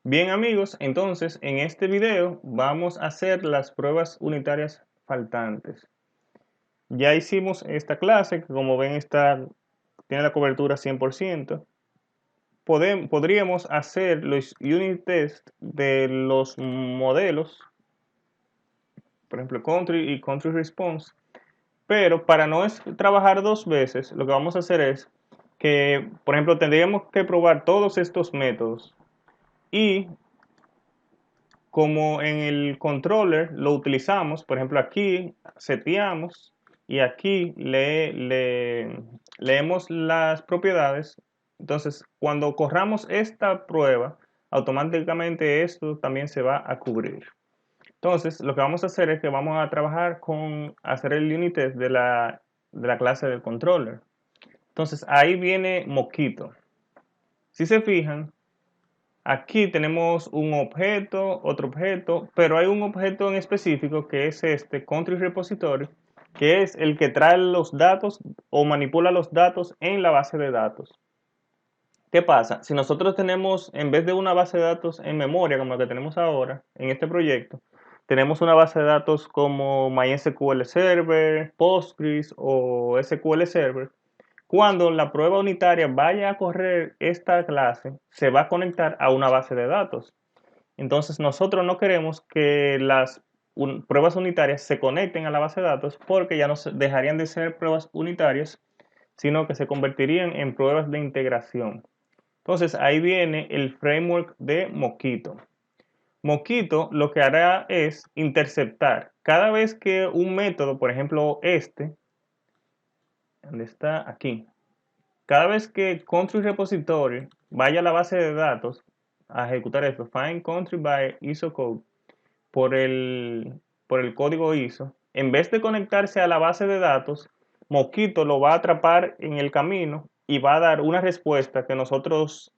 Bien amigos, entonces en este video vamos a hacer las pruebas unitarias faltantes. Ya hicimos esta clase que como ven tiene la cobertura 100%. Podríamos hacer los unit test de los modelos, por ejemplo country y country response, pero para no trabajar dos veces, lo que vamos a hacer es que, por ejemplo, tendríamos que probar todos estos métodos y como en el controller lo utilizamos, por ejemplo, aquí seteamos y aquí leemos las propiedades. Entonces, cuando corramos esta prueba, automáticamente esto también se va a cubrir. Entonces, lo que vamos a hacer es que vamos a trabajar con hacer el unit test de la clase del controller. Entonces, ahí viene Mockito. Si se fijan, aquí tenemos un objeto, otro objeto, pero hay un objeto en específico que es este country repository, que es el que trae los datos o manipula los datos en la base de datos. ¿Qué pasa? Si nosotros tenemos, en vez de una base de datos en memoria como la que tenemos ahora en este proyecto, tenemos una base de datos como MySQL Server, Postgres o SQL Server. Cuando la prueba unitaria vaya a correr esta clase, se va a conectar a una base de datos. Entonces nosotros no queremos que las pruebas unitarias se conecten a la base de datos porque ya no dejarían de ser pruebas unitarias, sino que se convertirían en pruebas de integración. Entonces ahí viene el framework de Mockito. Mockito lo que hará es interceptar cada vez que un método, por ejemplo ¿dónde está? Aquí. Cada vez que country repository vaya a la base de datos a ejecutar esto, find country by ISO code por el código ISO, en vez de conectarse a la base de datos, Mockito lo va a atrapar en el camino y va a dar una respuesta que nosotros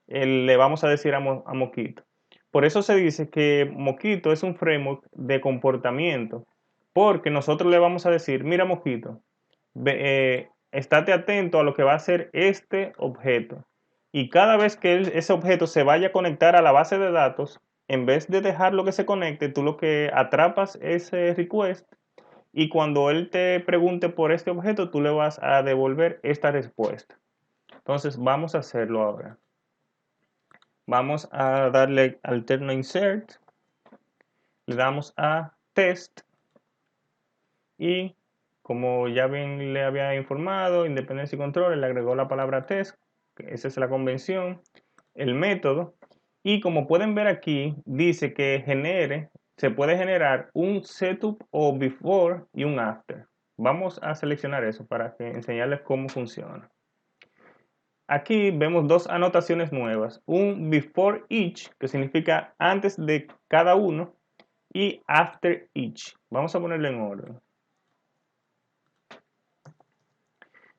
le vamos a decir a Mockito. Por eso se dice que Mockito es un framework de comportamiento, porque nosotros le vamos a decir, mira Mockito, estate atento a lo que va a hacer este objeto. Y cada vez que ese objeto se vaya a conectar a la base de datos, en vez de dejarlo que se conecte, tú lo que atrapas ese request y cuando él te pregunte por este objeto, tú le vas a devolver esta respuesta. Entonces vamos a hacerlo ahora. Vamos a darle alterno insert, le damos a test y como ya bien le había informado, independencia y control, le agregó la palabra test, esa es la convención, el método, y como pueden ver aquí, dice que se puede generar un setup o before y un after. Vamos a seleccionar eso para enseñarles cómo funciona. Aquí vemos dos anotaciones nuevas, un before each, que significa antes de cada uno, y after each. Vamos a ponerlo en orden.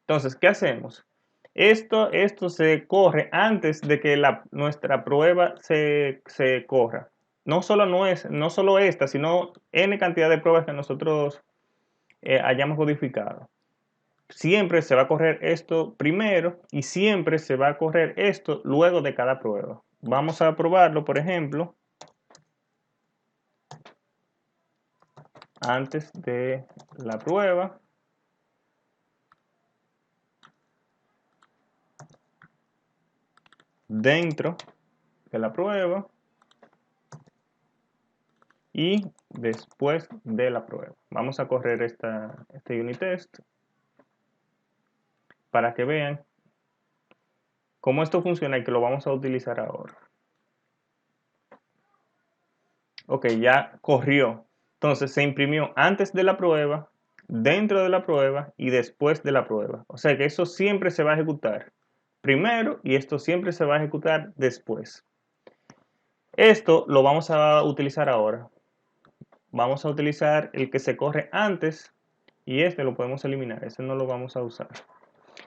Entonces, ¿qué hacemos? Esto se corre antes de que nuestra prueba se corra. No solo esta, sino N cantidad de pruebas que nosotros hayamos codificado. Siempre se va a correr esto primero y siempre se va a correr esto luego de cada prueba. Vamos a probarlo, por ejemplo, antes de la prueba. Dentro de la prueba y después de la prueba. Vamos a correr este unit test para que vean cómo esto funciona y que lo vamos a utilizar ahora. Ok, ya corrió. Entonces se imprimió antes de la prueba, dentro de la prueba y después de la prueba. O sea que eso siempre se va a ejecutar primero y esto siempre se va a ejecutar después. Esto lo vamos a utilizar ahora. Vamos a utilizar el que se corre antes y este lo podemos eliminar. Ese no lo vamos a usar.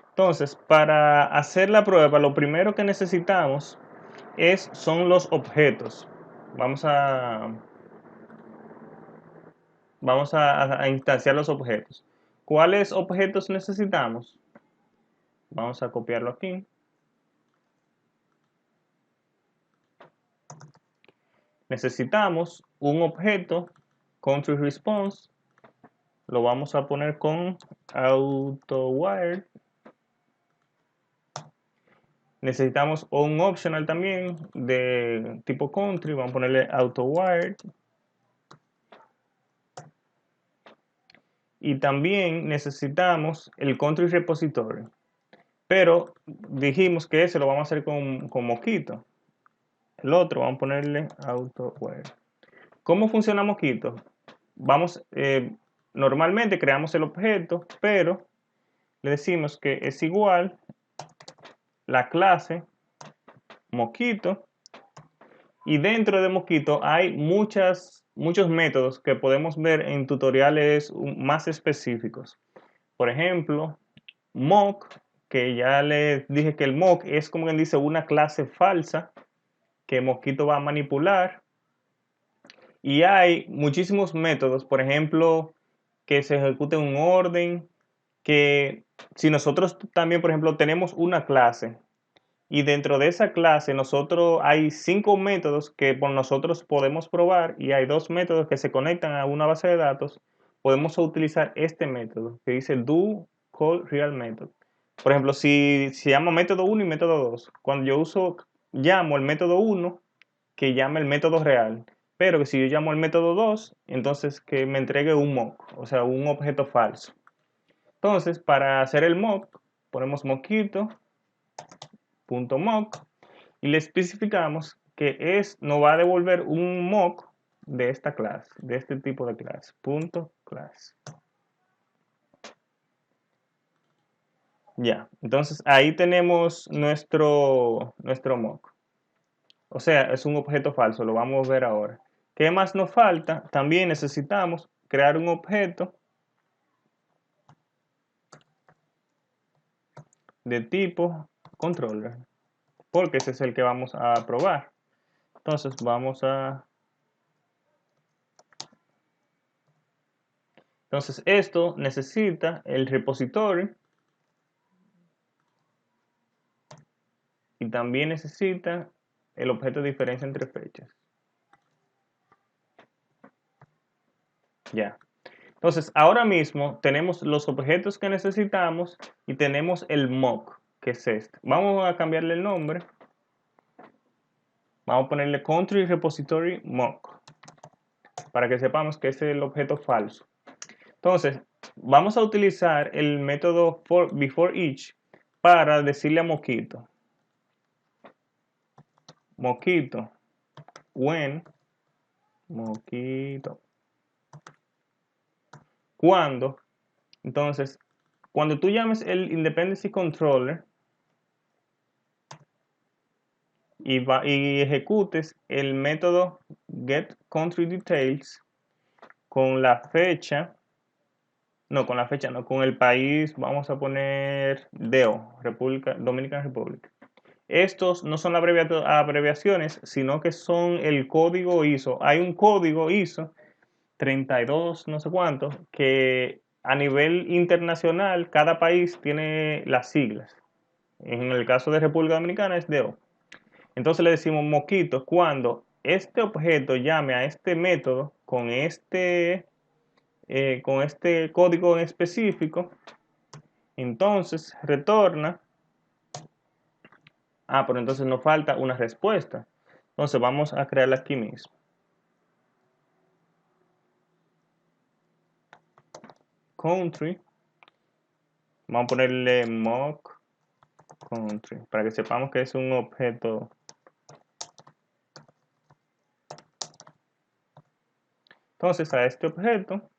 Entonces, para hacer la prueba, lo primero que necesitamos son los objetos. Vamos a instanciar los objetos. ¿Cuáles objetos necesitamos? Vamos a copiarlo aquí. necesitamos un objeto country response, lo vamos a poner con AutoWire. Necesitamos un optional también de tipo country, vamos a ponerle AutoWire. Y también necesitamos el country repository, pero dijimos que ese lo vamos a hacer con Mockito. El otro vamos a ponerle AutoWire. ¿Cómo funciona Mockito? Normalmente creamos el objeto, pero le decimos que es igual la clase Mockito, y dentro de Mockito hay muchos métodos que podemos ver en tutoriales más específicos. Por ejemplo, mock, que ya les dije que el mock es, como quien dice, una clase falsa que Mockito va a manipular. Y hay muchísimos métodos, por ejemplo, que se ejecute un orden, que si nosotros también, por ejemplo, tenemos una clase y dentro de esa clase nosotros hay 5 métodos que por nosotros podemos probar y hay 2 métodos que se conectan a una base de datos, podemos utilizar este método que dice do call real method. Por ejemplo, si se llama método 1 y método 2, cuando yo llamo el método 1, que llame el método real, pero que si yo llamo el método 2, entonces que me entregue un mock, o sea, un objeto falso. Entonces, para hacer el mock, ponemos mockito.mock y le especificamos que nos va a devolver un mock de esta clase, de este tipo de clase, .class. Ya, entonces ahí tenemos nuestro mock. O sea, es un objeto falso, lo vamos a ver ahora. ¿Qué más nos falta? También necesitamos crear un objeto de tipo controller, porque ese es el que vamos a probar. Entonces entonces esto necesita el repository y también necesita el objeto de diferencia entre fechas. Ya. Entonces, ahora mismo tenemos los objetos que necesitamos y tenemos el mock, que es este. Vamos a cambiarle el nombre. Vamos a ponerle country repository mock para que sepamos que ese es el objeto falso. Entonces, vamos a utilizar el método before each para decirle a Mockito when Mockito cuando. Entonces, cuando tú llames el Independency Controller y ejecutes el método getCountryDetails con la fecha, no, con la fecha, no, con el país, vamos a poner DO, República Dominicana República. Estos no son abreviaciones, sino que son el código ISO. Hay un código ISO 32, no sé cuánto, que a nivel internacional cada país tiene las siglas. En el caso de República Dominicana es DO. Entonces le decimos moquito cuando este objeto llame a este método con este código en específico, entonces retorna. Pero entonces nos falta una respuesta. Entonces vamos a crearla aquí mismo. Country. Vamos a ponerle mock country para que sepamos que es un objeto. Entonces a este objeto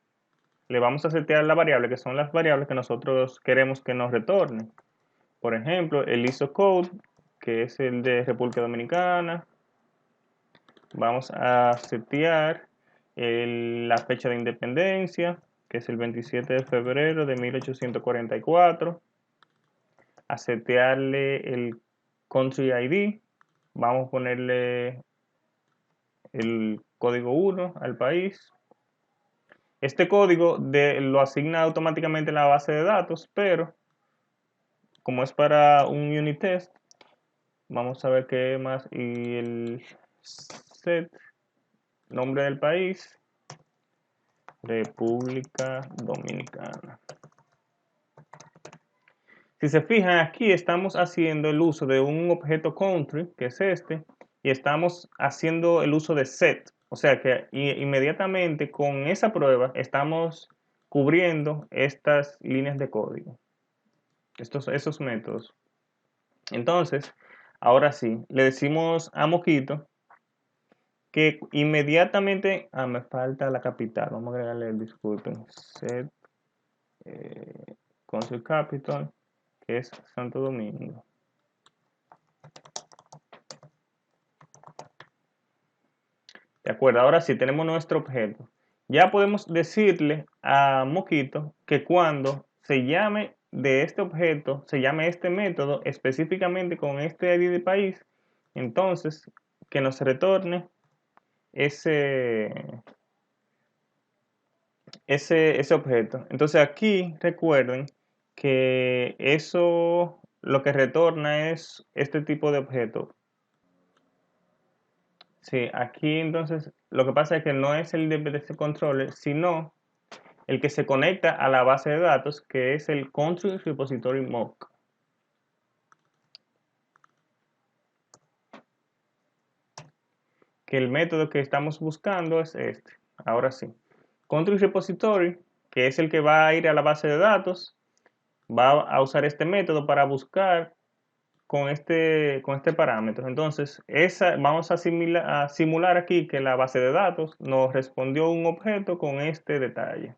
le vamos a setear la variable, que son las variables que nosotros queremos que nos retornen. Por ejemplo, el ISO code, que es el de República Dominicana. Vamos a setear la fecha de independencia, que es el 27 de febrero de 1844. A setearle el country ID. Vamos a ponerle el código 1 al país. Este código lo asigna automáticamente en la base de datos, pero como es para un unit test, vamos a ver qué más. Y el set nombre del país, República Dominicana. Si se fijan, aquí estamos haciendo el uso de un objeto country, que es este, y estamos haciendo el uso de set. O sea que inmediatamente con esa prueba estamos cubriendo estas líneas de código, esos métodos. Entonces, ahora sí, le decimos a Moquito que inmediatamente, me falta la capital, vamos a agregarle, disculpen, set country capital, que es Santo Domingo. De acuerdo, ahora sí tenemos nuestro objeto. Ya podemos decirle a Moquito que cuando se llame de este objeto, se llame este método específicamente con este ID de país, entonces que nos retorne ese, ese objeto. Entonces aquí recuerden que eso lo que retorna es este tipo de objeto. Sí, aquí entonces lo que pasa es que no es el DPDC controller, sino el que se conecta a la base de datos, que es el Country Repository Mock. Que el método que estamos buscando es este. Ahora sí. Country Repository, que es el que va a ir a la base de datos, va a usar este método para buscar con este parámetro. Entonces, vamos a simular aquí que la base de datos nos respondió un objeto con este detalle.